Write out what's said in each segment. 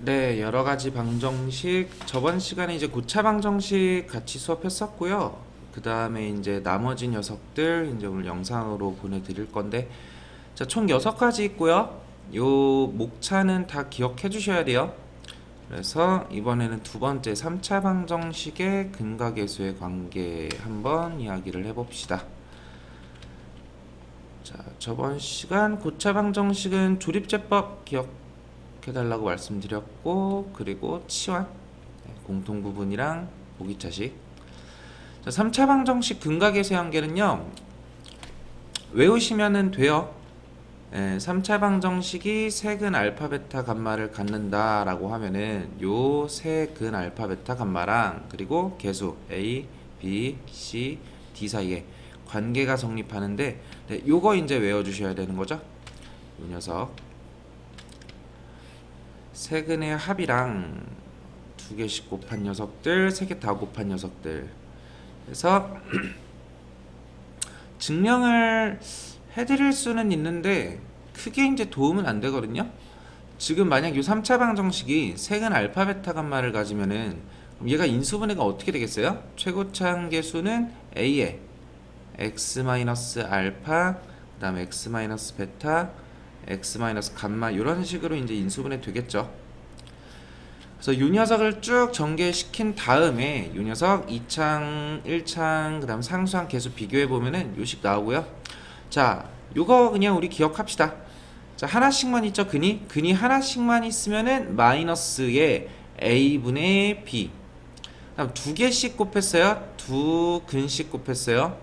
네, 여러 가지 방정식. 저번 시간에 이제 고차 방정식 같이 수업했었고요. 그 다음에 이제 나머지 녀석들 이제 오늘 영상으로 보내드릴 건데, 자, 총 6가지 있고요. 요 목차는 다 기억해 주셔야 돼요. 그래서 이번에는 두 번째 3차 방정식의 근과 계수의 관계 한번 이야기를 해봅시다. 자, 저번 시간 고차 방정식은 조립제법 기억해달라고 말씀드렸고, 그리고 치환, 공통부분이랑 보기차식. 자, 3차 방정식 근과 계수의 관계는요, 외우시면은 돼요. 3차 방정식이 세근 알파 베타 감마를 갖는다 라고 하면은 요 세근 알파 베타 감마랑 그리고 계수 A, B, C, D 사이에 관계가 성립하는데, 네, 요거 이제 외워주셔야 되는 거죠. 요 녀석 세근의 합이랑 두 개씩 곱한 녀석들, 세 개 다 곱한 녀석들. 그래서 증명을 해드릴 수는 있는데 크게 이제 도움은 안 되거든요. 지금 만약 이 3차 방정식이 세근 알파 베타 감마를 가지면은 그럼 얘가 인수분해가 어떻게 되겠어요? 최고차 계수는 A에 x 마이너스 알파, 그 다음에 x 마이너스 베타, x 마이너스 감마 이런 식으로 이제 인수분해 되겠죠. 그래서 이 녀석을 쭉 전개시킨 다음에 이 녀석 2창, 1창, 그 다음 상수항 계수 비교해 보면은 요식 나오고요. 자, 요거 그냥 우리 기억합시다. 자, 하나씩만 있죠, 근이 하나씩만 있으면은 마이너스에 a분의 b. 다음 두 개씩 곱했어요. 두 근씩 곱했어요.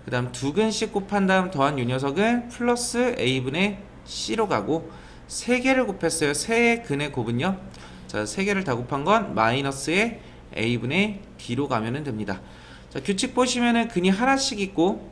그 다음 두 근씩 곱한 다음 더한 요 녀석은 플러스 a분의 c로 가고, 세 개를 곱했어요. 세 근의 곱은요. 자, 세 개를 다 곱한 건 마이너스에 a분의 d로 가면은 됩니다. 자, 규칙 보시면은 근이 하나씩 있고,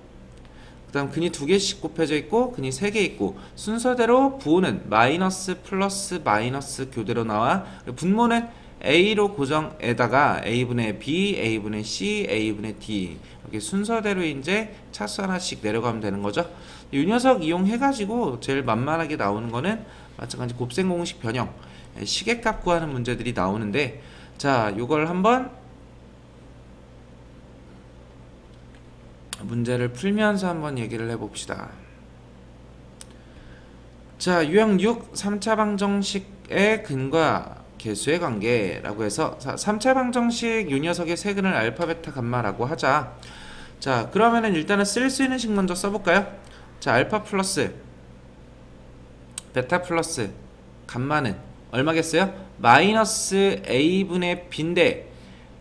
그 다음 근이 두 개씩 곱해져 있고, 근이 세 개 있고, 순서대로 부호는 마이너스 플러스 마이너스 교대로 나와, 분모는 a로 고정에다가 a분의 b, a분의 c, a분의 d 이렇게 순서대로 이제 차수 하나씩 내려가면 되는 거죠. 이 녀석 이용해가지고 제일 만만하게 나오는 거는 마찬가지 곱셈 공식 변형, 시계값 구하는 문제들이 나오는데, 자, 요걸 한번 문제를 풀면서 한번 얘기를 해봅시다. 자, 유형 6 3차 방정식의 근과 계수의 관계라고 해서 3차 방정식 요 녀석의 세근을 알파 베타 감마라고 하자. 자, 그러면은 일단은 쓸 수 있는 식 먼저 써볼까요? 자, 알파 플러스 베타 플러스 감마는 얼마겠어요? 마이너스 a분의 b인데,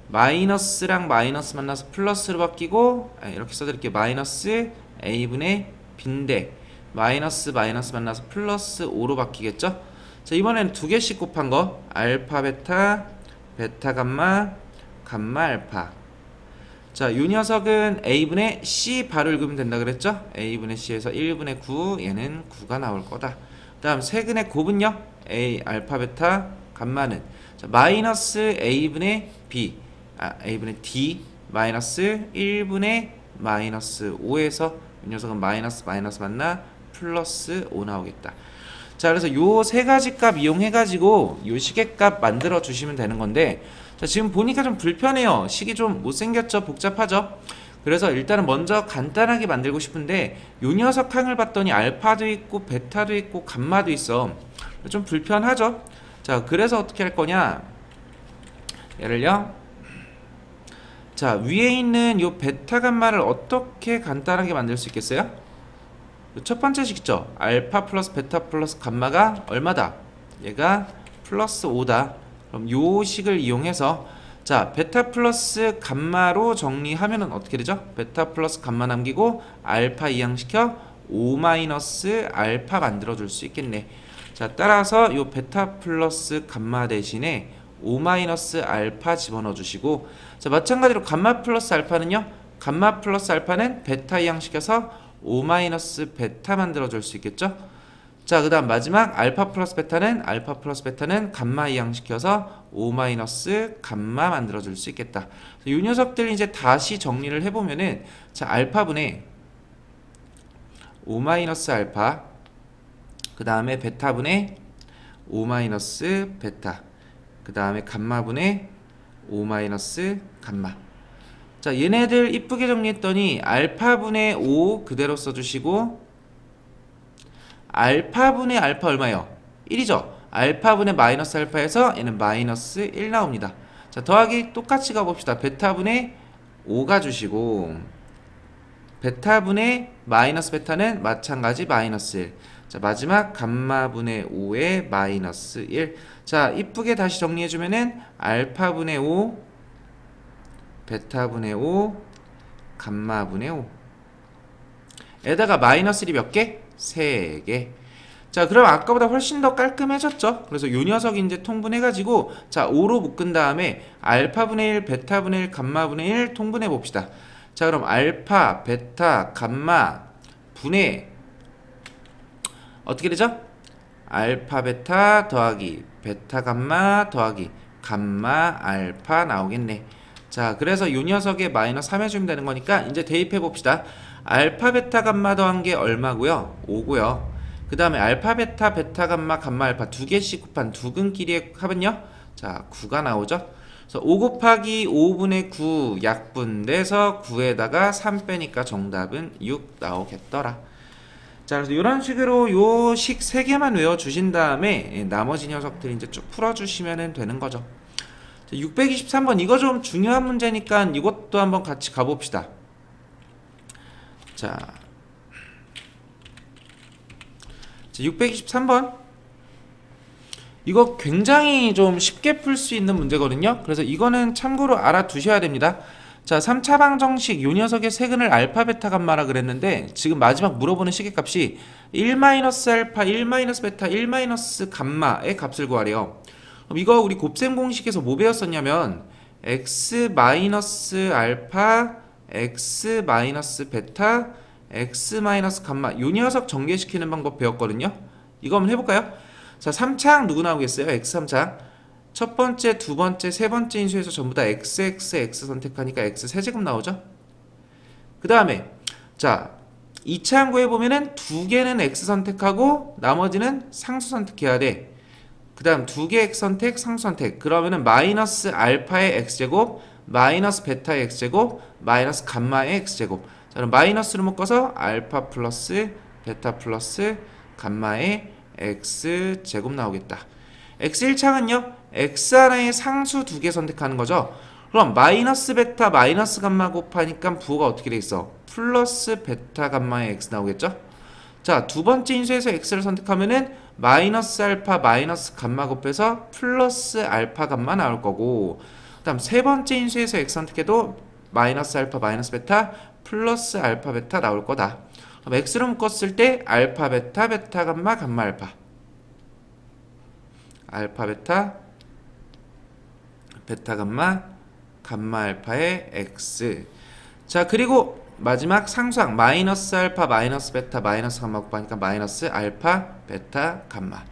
마이너스랑 마이너스 만나서 플러스로 바뀌고, 이렇게 써드릴게요. 마이너스 a분의 b인데 마이너스 마이너스 만나서 플러스 5로 바뀌겠죠. 자, 이번에는 두 개씩 곱한 거 알파 베타, 베타 감마, 감마 알파. 자, 이 녀석은 a분의 c 바로 읽으면 된다 그랬죠. a분의 c에서 1분의 9, 얘는 9가 나올 거다. 그 다음 세근의 곱은요, a 알파 베타 감마는 자, 마이너스 a분의 b, a분의 d 마이너스 1분의 마이너스 5에서 이 녀석은 마이너스 마이너스 만나 플러스 5 나오겠다. 자, 그래서 요 세 가지 값 이용해 가지고 요 시계값 만들어 주시면 되는 건데, 자, 지금 보니까 좀 불편해요. 식이 좀 못생겼죠? 복잡하죠? 그래서 일단은 먼저 간단하게 만들고 싶은데, 요 녀석 항을 봤더니 알파도 있고 베타도 있고 감마도 있어. 좀 불편하죠? 자, 그래서 어떻게 할 거냐, 예를요, 자, 위에 있는 요 베타 감마를 어떻게 간단하게 만들 수 있겠어요? 첫 번째 식 있죠. 알파 플러스 베타 플러스 감마가 얼마다? 얘가 플러스 5다. 그럼 요 식을 이용해서, 자, 베타 플러스 감마로 정리하면은 어떻게 되죠? 베타 플러스 감마 남기고 알파 이항시켜 5 마이너스 알파 만들어 줄 수 있겠네. 자, 따라서 요 베타 플러스 감마 대신에 5 마이너스 알파 집어넣어 주시고, 자, 마찬가지로 감마 플러스 알파는요, 감마 플러스 알파는 베타 이항시켜서 5 마이너스 베타 만들어 줄 수 있겠죠. 자, 그 다음 마지막 알파 플러스 베타는 감마 이항시켜서 5 마이너스 감마 만들어 줄 수 있겠다. 이 녀석들 이제 다시 정리를 해보면은, 자, 알파분의 5 마이너스 알파, 그 다음에 베타분의 5 마이너스 베타, 그 다음에 감마분의 5 마이너스 감마. 자, 얘네들 이쁘게 정리했더니 알파분의 5 그대로 써주시고 알파분의 알파 얼마예요? 1이죠. 알파분의 마이너스 알파에서 얘는 마이너스 1 나옵니다. 자, 더하기 똑같이 가봅시다. 베타분의 5가 주시고 베타분의 마이너스 베타는 마찬가지 마이너스 1. 자, 마지막 감마분의 5의 마이너스 1. 자, 이쁘게 다시 정리해주면은 알파분의 5 베타분의 5 감마분의 5 에다가 마이너스 1이 몇 개? 3개. 자, 그럼 아까보다 훨씬 더 깔끔해졌죠. 그래서 요 녀석 이제 통분해가지고 자 5로 묶은 다음에 알파분의 1 베타분의 1 감마분의 1 통분해 봅시다. 자, 그럼 알파 베타 감마 분의 어떻게 되죠? 알파 베타 더하기 베타 감마 더하기 감마 알파 나오겠네. 자, 그래서 요 녀석에 마이너스 3 해주면 되는 거니까 이제 대입해 봅시다. 알파 베타 감마 더한 게 얼마고요? 5고요. 그 다음에 알파 베타 베타 감마 감마 알파 두 개씩 곱한 두 근끼리의 합은요? 자, 9가 나오죠. 그래서 5 곱하기 5분의 9 약분돼서 9에다가 3 빼니까 정답은 6 나오겠더라. 자, 그래서 이런 식으로 요 식 3개만 외워주신 다음에 나머지 녀석들 이제 쭉 풀어주시면 되는 거죠. 623번 이거 좀 중요한 문제니까 이것도 한번 같이 가봅시다. 자, 623번 이거 굉장히 좀 쉽게 풀 수 있는 문제거든요. 그래서 이거는 참고로 알아두셔야 됩니다. 자, 3차 방정식 요 녀석의 세근을 알파 베타 감마라 그랬는데 지금 마지막 물어보는 시계값이 1-알파 1-베타 1-감마의 값을 구하래요. 그럼 이거 우리 곱셈 공식에서 뭐 배웠었냐면 x-알파 x-베타 x-감마 요 녀석 전개시키는 방법 배웠거든요. 이거 한번 해볼까요? 자, 3차항 누구 나오겠어요? x3차항 첫 번째, 두 번째, 세 번째 인수에서 전부 다 x, x, x 선택하니까 x 세제곱 나오죠? 그 다음에 자 2차항 구해보면은 두 개는 x 선택하고 나머지는 상수 선택해야 돼. 그 다음 두 개 x 선택, 상수 선택. 그러면은 마이너스 알파의 x제곱, 마이너스 베타의 x제곱, 마이너스 감마의 x제곱. 자, 그럼 마이너스로 묶어서 알파 플러스 베타 플러스 감마의 x제곱 나오겠다. x1창은요 x 하나의 상수 두 개 선택하는 거죠. 그럼 마이너스 베타 마이너스 감마 곱하니까 부호가 어떻게 돼 있어? 플러스 베타 감마의 x 나오겠죠. 자, 두 번째 인수에서 x를 선택하면은 마이너스 알파 마이너스 감마 곱해서 플러스 알파 감마 나올 거고, 그 다음 세 번째 인수에서 x 선택해도 마이너스 알파 마이너스 베타 플러스 알파 베타 나올 거다. 그럼 x로 묶었을 때 알파 베타 베타 감마 감마 알파 알파 베타 베타 감마 감마 알파의 x. 자, 그리고 마지막 상수항 마이너스 알파 마이너스 베타 마이너스 감마 곱하니까 마이너스 알파 베타 감마.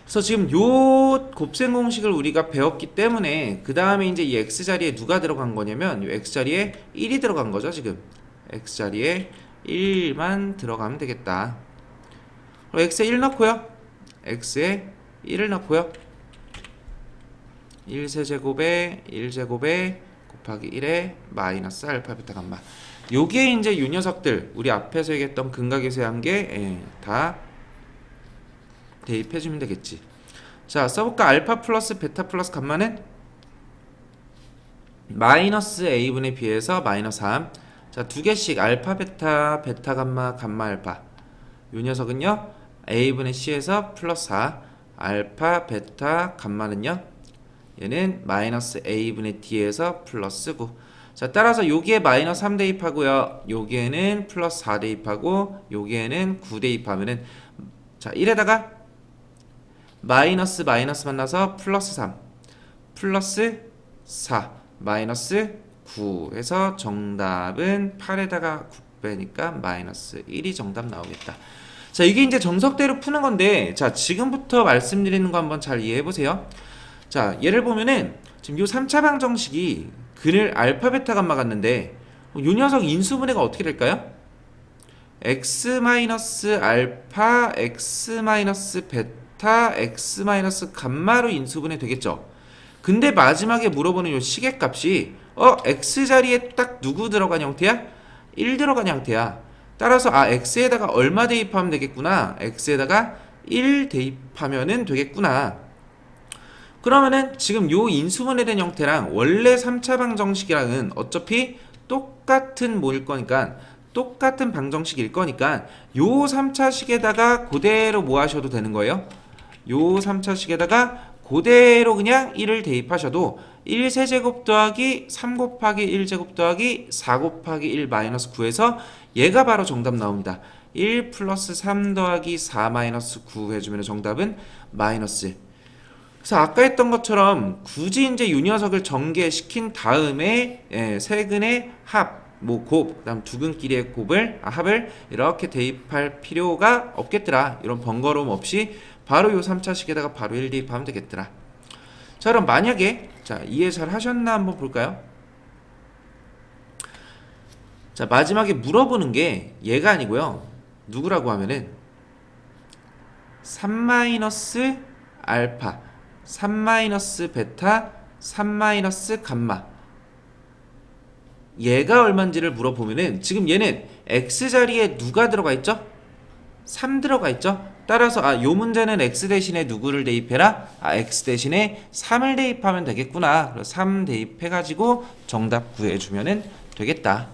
그래서 지금 요 곱셈 공식을 우리가 배웠기 때문에 그 다음에 이제 이 x 자리에 누가 들어간 거냐면 이 x 자리에 1이 들어간 거죠. 지금 x 자리에 1만 들어가면 되겠다. 그럼 x에 1 넣고요. x에 1을 넣고요. 1세제곱에 1제곱에 곱하기 1에 마이너스 알파 베타 감마. 요게 이제 요 녀석들 우리 앞에서 얘기했던 근각에서 한 게 다 대입해주면 되겠지. 자, 써볼까? 알파 플러스 베타 플러스 감마는 마이너스 a분의 b에서 마이너스 3. 자, 두 개씩 알파 베타 베타 감마 감마 알파. 요 녀석은요 a분의 c에서 플러스 4. 알파 베타 감마는요 얘는 마이너스 a분의 d에서 플러스 9. 자, 따라서 여기에 마이너스 3 대입하고요. 여기에는 플러스 4 대입하고 여기에는 9 대입하면은 자 1에다가 마이너스 마이너스 만나서 플러스 3 플러스 4 마이너스 9 해서 정답은 8에다가 9 빼니까 마이너스 1이 정답 나오겠다. 자, 이게 이제 정석대로 푸는 건데 자, 지금부터 말씀드리는 거 한번 잘 이해해 보세요. 자, 예를 보면은 지금 요 3차 방정식이 근을 알파 베타 감마 갔는데 요 녀석 인수분해가 어떻게 될까요? x 마이너스 알파 x 마이너스 베타 x 마이너스 감마로 인수분해 되겠죠. 근데 마지막에 물어보는 요 시계값이 x자리에 딱 누구 들어간 형태야? 1 들어간 형태야. 따라서 x에다가 얼마 대입하면 되겠구나. x에다가 1 대입하면은 되겠구나. 그러면은 지금 요 인수분해 된 형태랑 원래 3차 방정식이랑은 어차피 똑같은 뭐일 거니까 똑같은 방정식일 거니까 요 3차식에다가 그대로 뭐 하셔도 되는 거예요. 요 3차식에다가 그대로 그냥 1을 대입하셔도 1세제곱 더하기 3 곱하기 1제곱 더하기 4 곱하기 1 마이너스 9에서 얘가 바로 정답 나옵니다. 1 플러스 3 더하기 4 마이너스 9 해주면 정답은 마이너스. 그래서 아까 했던 것처럼 굳이 이제 이 녀석을 전개시킨 다음에 세근의 합, 뭐 곱, 그다음 두근끼리의 합을 이렇게 대입할 필요가 없겠더라. 이런 번거로움 없이 바로 요 3차식에다가 바로 1 대입하면 되겠더라. 자, 그럼 만약에 이해 잘 하셨나 한번 볼까요? 자, 마지막에 물어보는 게 얘가 아니고요. 누구라고 하면은 3 마이너스 알파 3 마이너스 베타 3 마이너스 감마 얘가 얼마인지를 물어보면은 지금 얘는 x자리에 누가 들어가 있죠? 3 들어가 있죠? 따라서 요 문제는 x 대신에 누구를 대입해라? x 대신에 3을 대입하면 되겠구나. 그래서 3 대입해가지고 정답 구해주면은 되겠다.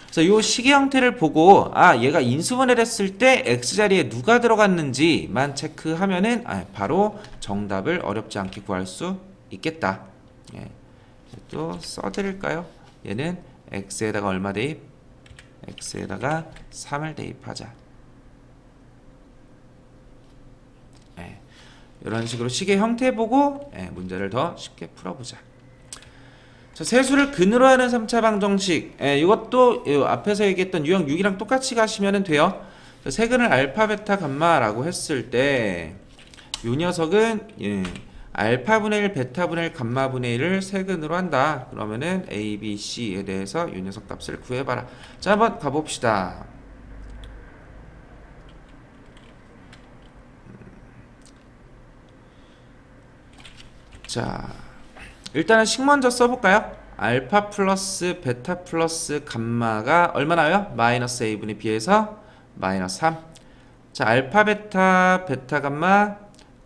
그래서 요 식의 형태를 보고 얘가 인수분해를 했을 때 x자리에 누가 들어갔는지만 체크하면은 바로 정답을 어렵지 않게 구할 수 있겠다. 예. 또 써드릴까요? 얘는 x에다가 얼마 대입? x에다가 3을 대입하자. 예. 이런 식으로 식의 형태 보고 문제를 더 쉽게 풀어보자. 자, 세수를 근으로 하는 3차 방정식. 이것도 앞에서 얘기했던 유형 6이랑 똑같이 가시면 돼요. 세근을 알파, 베타, 감마라고 했을 때 이 녀석은 알파분의 1, 베타분의 1, 감마분의 1을 세근으로 한다. 그러면은 A, B, C에 대해서 이 녀석 값을 구해봐라. 자, 한번 가봅시다. 자, 일단은 식 먼저 써볼까요? 알파 플러스 베타 플러스 감마가 얼마 나와요? 마이너스 a분의 b에서 마이너스 3. 자, 알파 베타 베타 감마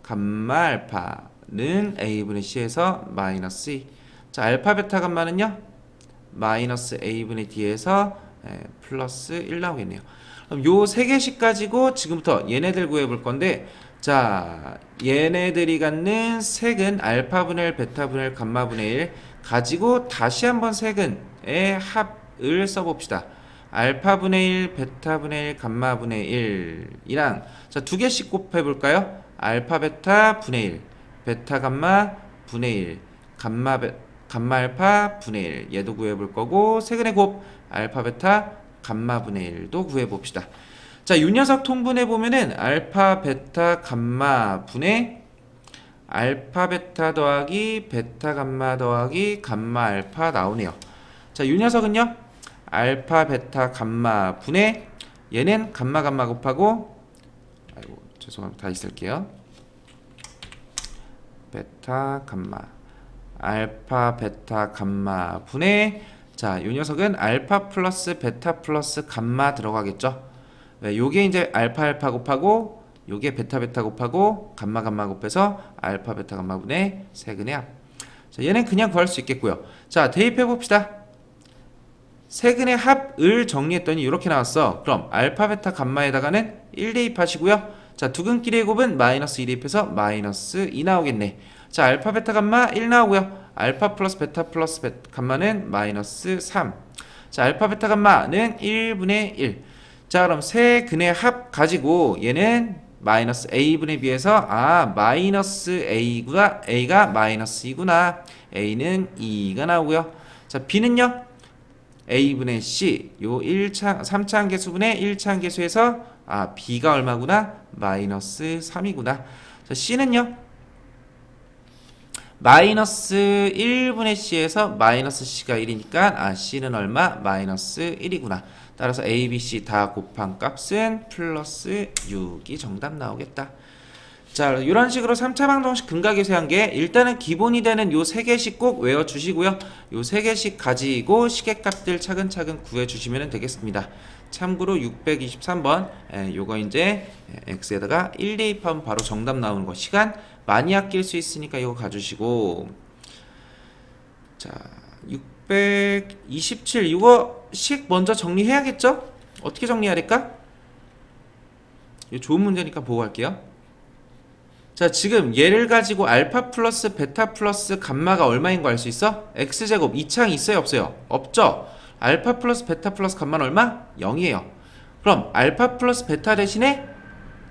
감마 알파는 a분의 c에서 마이너스 2. 자, 알파 베타 감마는요? 마이너스 a분의 d에서 플러스 1 나오겠네요. 그럼 요 세 개씩 가지고 지금부터 얘네들 구해볼 건데, 자, 얘네들이 갖는 색은 알파분의 1, 베타분의 1, 감마분의 1 가지고 다시 한번 색은의 합을 써봅시다. 알파분의 1, 베타분의 1, 감마분의 1이랑 두 개씩 곱해볼까요? 알파 베타 분의 1, 베타 감마 분의 1, 감마 알파 분의 1 얘도 구해볼 거고, 세근의 곱 알파 베타 감마 분의 1도 구해봅시다. 자, 이 녀석 통분해 보면은 알파 베타 감마 분의 알파 베타 더하기 베타 감마 더하기 감마 알파 나오네요. 자, 이 녀석은요 알파 베타 감마 분의 얘는 감마 감마 곱하고 죄송합니다. 다시 쓸게요. 베타 감마 알파 베타 감마 분의 자, 이 녀석은 알파 플러스 베타 플러스 감마 들어가겠죠. 요게 이제 알파 알파 곱하고 요게 베타 베타 곱하고 감마 감마 곱해서 알파 베타 감마 분의 세근의 합. 자, 얘는 그냥 구할 수 있겠고요. 자, 대입해 봅시다. 세근의 합을 정리했더니 이렇게 나왔어. 그럼 알파 베타 감마에다가는 1 대입하시고요. 자, 두근끼리의 곱은 마이너스 2 대입해서 마이너스 2 나오겠네. 자, 알파 베타 감마 1 나오고요. 알파 플러스 베타 플러스 감마는 마이너스 3. 자, 알파 베타 감마는 1분의 1. 자, 그럼 세 근의 합 가지고 얘는 마이너스 a분의 b에서 마이너스 a가 마이너스 2구나. a는 2가 나오고요. 자, b는요 a분의 c 요 3차 함계수분의 1차 함계수에서 b가 얼마구나? 마이너스 3이구나. 자, c는요 마이너스 1분의 c에서 마이너스 c가 1이니까 c는 얼마? 마이너스 1이구나. 따라서 a, b, c 다 곱한 값은 플러스 6이 정답 나오겠다. 자, 이런 식으로 3차 방정식 근각에서 게 일단은 기본이 되는 요 세 개씩 꼭 외워주시고요. 요 세 개씩 가지고 시계값들 차근차근 구해주시면 되겠습니다. 참고로 623번 요거 이제 x에다가 1 대입하면 바로 정답 나오는 거 시간 많이 아낄 수 있으니까 이거 가주시고, 자 627 이거 식 먼저 정리해야겠죠? 어떻게 정리해야 될까? 이거 좋은 문제니까 보고 갈게요. 자, 지금 얘를 가지고 알파 플러스 베타 플러스 감마가 얼마인 거 알 수 있어? x제곱 2창이 있어요 없어요? 없죠? 알파 플러스 베타 플러스 감마는 얼마? 0이에요. 그럼 알파 플러스 베타 대신에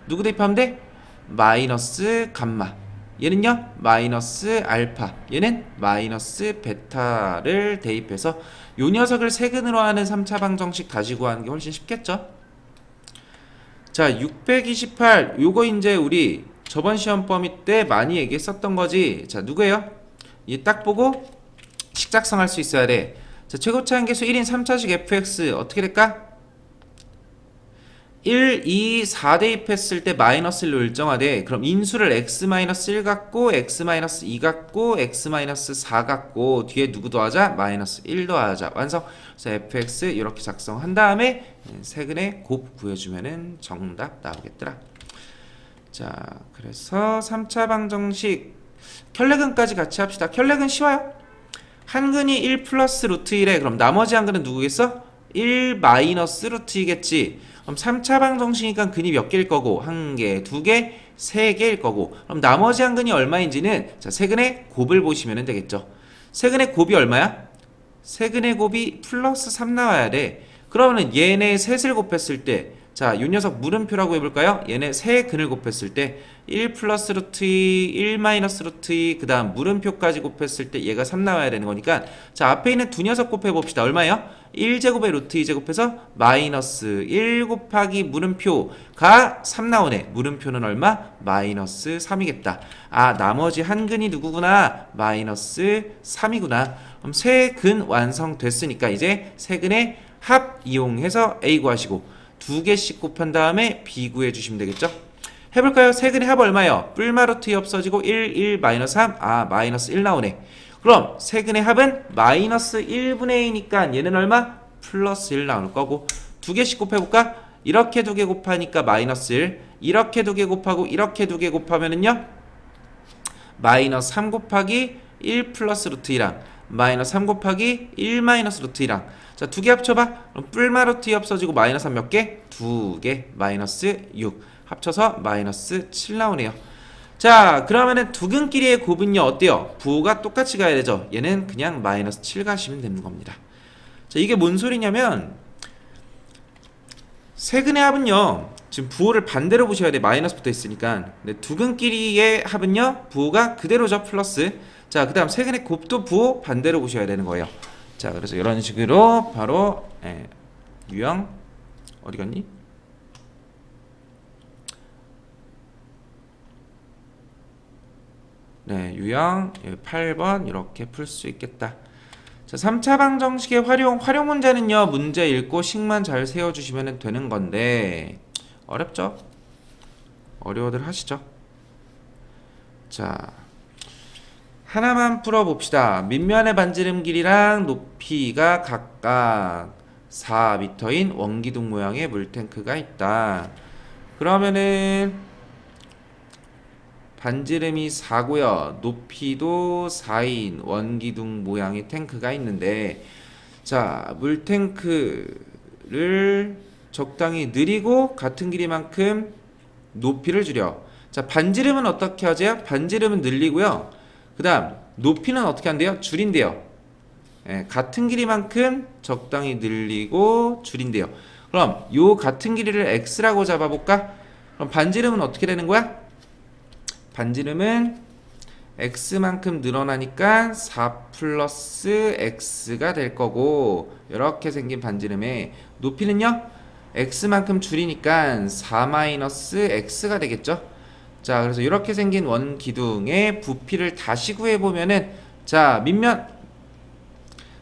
누구 대입하면 돼? 마이너스 감마. 얘는요? 마이너스 알파. 얘는 마이너스 베타를 대입해서 요 녀석을 세근으로 하는 3차 방정식 가지고 하는 게 훨씬 쉽겠죠? 자, 628 요거 이제 우리 저번 시험 범위 때 많이 얘기했었던 거지. 자, 누구예요? 이 딱 보고 식 작성할 수 있어야 돼. 자, 최고차 한계수 1인 3차식 fx 어떻게 될까? 1, 2, 4 대입했을 때 마이너스를 일정하되, 그럼 인수를 x-1 갖고 x-2 갖고 x-4 갖고 뒤에 누구 더하자? 마이너스 1 더하자. 완성. 그래서 fx 이렇게 작성한 다음에 세근의 곱 구해주면은 정답 나오겠더라. 자, 그래서 3차 방정식 켤레근까지 같이 합시다. 켤레근 쉬워요. 한근이 1 플러스 루트 1에 그럼 나머지 한근은 누구겠어? 1 마이너스 루트 2겠지. 그럼 3차 방정식이니까 근이 몇 개일 거고, 한 개, 두 개, 세 개일 거고, 그럼 나머지 한근이 얼마인지는 자, 세근의 곱을 보시면 되겠죠. 세근의 곱이 얼마야? 세근의 곱이 플러스 3 나와야 돼. 그러면 얘네 셋을 곱했을 때, 자, 이 녀석 물음표라고 해볼까요? 얘네 세 근을 곱했을 때 1 플러스 루트 2, 1 마이너스 루트 2, 그 다음 물음표까지 곱했을 때 얘가 3 나와야 되는 거니까, 자, 앞에 있는 두 녀석 곱해봅시다. 얼마예요? 1제곱에 루트 2제곱해서 마이너스 1 곱하기 물음표가 3 나오네. 물음표는 얼마? 마이너스 3이겠다. 아, 나머지 한 근이 누구구나? 마이너스 3이구나. 그럼 세 근 완성됐으니까 이제 세 근의 합 이용해서 A 구하시고 두 개씩 곱한 다음에 B 구해 주시면 되겠죠? 해볼까요? 세근의 합 얼마예요? 뿔마 루트 2 없어지고 1, 1, 마이너스 3. 아, 마이너스 1 나오네. 그럼 세근의 합은 마이너스 1분의 2니까 얘는 얼마? 플러스 1 나올 거고, 두 개씩 곱해볼까? 이렇게 두 개 곱하니까 마이너스 1, 이렇게 두 개 곱하고 이렇게 두 개 곱하면은요 마이너스 3 곱하기 1 플러스 루트 2랑 마이너스 3 곱하기 1 마이너스 루트 2랑, 자, 두 개 합쳐봐. 그럼 뿔마 루트 2 없어지고 마이너스 3 몇 개? 두 개. 마이너스 6. 합쳐서 마이너스 7 나오네요. 자, 그러면은 두 근끼리의 곱은요 어때요? 부호가 똑같이 가야 되죠. 얘는 그냥 마이너스 7 가시면 되는 겁니다. 자, 이게 뭔 소리냐면 세근의 합은요 지금 부호를 반대로 보셔야 돼. 마이너스 붙어 있으니까. 근데 두 근끼리의 합은요 부호가 그대로죠. 플러스. 자, 그 다음 세근의 곱도 부호 반대로 보셔야 되는 거예요. 자, 그래서 이런 식으로 바로 유형 어디 갔니? 네, 유형 8번 이렇게 풀 수 있겠다. 자, 3차 방정식의 활용 문제는요 문제 읽고 식만 잘 세워주시면 되는 건데 어렵죠? 어려워들 하시죠? 자, 하나만 풀어봅시다. 밑면의 반지름 길이랑 높이가 각각 4m인 원기둥 모양의 물탱크가 있다. 그러면은 반지름이 4고요. 높이도 4인 원기둥 모양의 탱크가 있는데, 자, 물탱크를 적당히 느리고 같은 길이만큼 높이를 줄여. 자, 반지름은 어떻게 하죠? 반지름은 늘리고요. 그 다음 높이는 어떻게 한대요? 줄인대요. 같은 길이만큼 적당히 늘리고 줄인대요. 그럼 요 같은 길이를 x라고 잡아볼까? 그럼 반지름은 어떻게 되는 거야? 반지름은 x만큼 늘어나니까 4 플러스 x가 될 거고, 이렇게 생긴 반지름에 높이는요 x만큼 줄이니까 4 마이너스 x가 되겠죠. 자, 그래서 이렇게 생긴 원기둥의 부피를 다시 구해보면은, 자, 밑면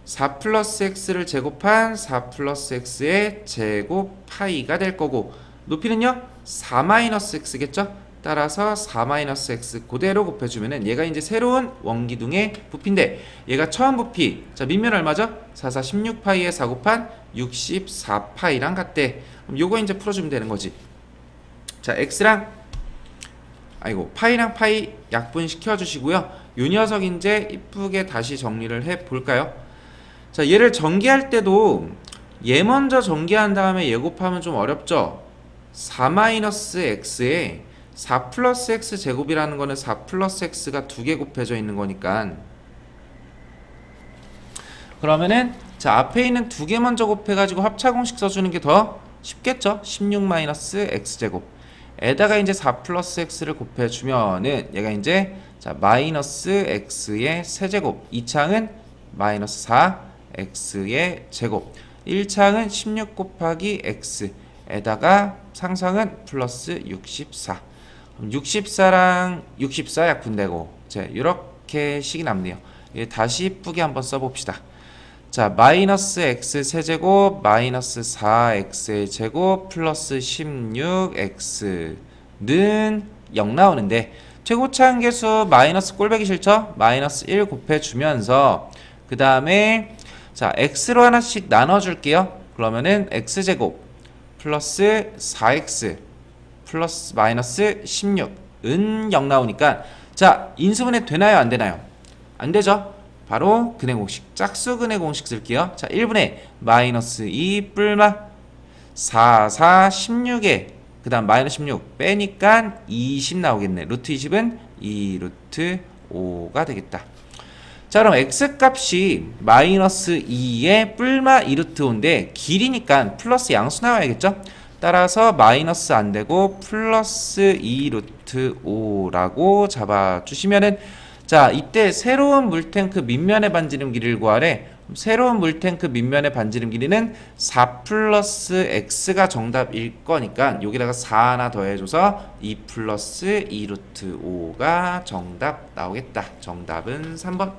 4 플러스 x를 제곱한 4 플러스 x의 제곱 파이가 될 거고, 높이는요 4 마이너스 x겠죠. 따라서 4-x 그대로 곱해주면은 얘가 이제 새로운 원기둥의 부피인데 얘가 처음 부피 자 밑면 얼마죠? 4, 4, 16파이에 4 곱한 64파이랑 같대. 그럼 요거 이제 풀어주면 되는 거지. 자 x랑 파이랑 파이 약분시켜 주시고요. 요 녀석 이제 이쁘게 다시 정리를 해 볼까요? 자 얘를 전개할 때도 얘 먼저 전개한 다음에 얘 곱하면 좀 어렵죠? 4-x에 4 플러스 x 제곱이라는 거는 4 플러스 x가 두 개 곱해져 있는 거니까 그러면은 자 앞에 있는 두 개 먼저 곱해가지고 합차공식 써주는 게 더 쉽겠죠? 16-x 제곱 에다가 이제 4 플러스 x를 곱해주면은 얘가 이제 자 마이너스 x의 세제곱 2창은 마이너스 4x의 제곱 1창은 16 곱하기 x 에다가 상성은 플러스 64 64랑 64 약분되고 자 이렇게 식이 남네요. 다시 이쁘게 한번 써봅시다. 자 마이너스 x 세제곱 마이너스 4x의 제곱 플러스 16x는 0 나오는데 최고차항계수 마이너스 꼴배기 싫죠? 마이너스 1 곱해주면서 그 다음에 자 x로 하나씩 나눠줄게요. 그러면은 x제곱 플러스 4x 플러스 마이너스 16은 0 나오니까 자 인수분해 되나요 안 되나요? 안 되죠? 바로 근해 공식 짝수 근해 공식 쓸게요. 자 1분의 마이너스 2 뿔마 4, 4, 16에 그 다음 마이너스 16 빼니까 20 나오겠네. 루트 20은 2 루트 5가 되겠다. 자 그럼 x값이 마이너스 2에 뿔마 2 루트 5인데 길이니까 플러스 양수 나와야겠죠? 따라서 마이너스 안되고 플러스 2 루트 5라고 잡아주시면은 자 이때 새로운 물탱크 밑면의 반지름 길이를 구하래. 새로운 물탱크 밑면의 반지름 길이는 4 플러스 x가 정답일 거니까 여기다가 4 하나 더해줘서 2 플러스 2 루트 5가 정답 나오겠다. 정답은 3번.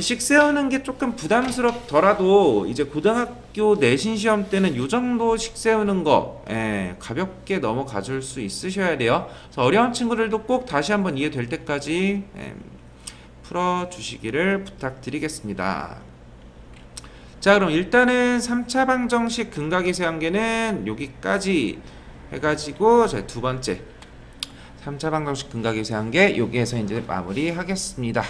식 세우는 게 조금 부담스럽더라도 이제 고등학교 내신 시험 때는 요 정도 식 세우는 거 가볍게 넘어가 줄 수 있으셔야 돼요. 그래서 어려운 친구들도 꼭 다시 한번 이해될 때까지 풀어주시기를 부탁드리겠습니다. 자 그럼 일단은 3차 방정식 근각의 세한계는 여기까지 해가지고 자 두 번째 3차 방정식 근각의 세한계 여기에서 이제 마무리 하겠습니다.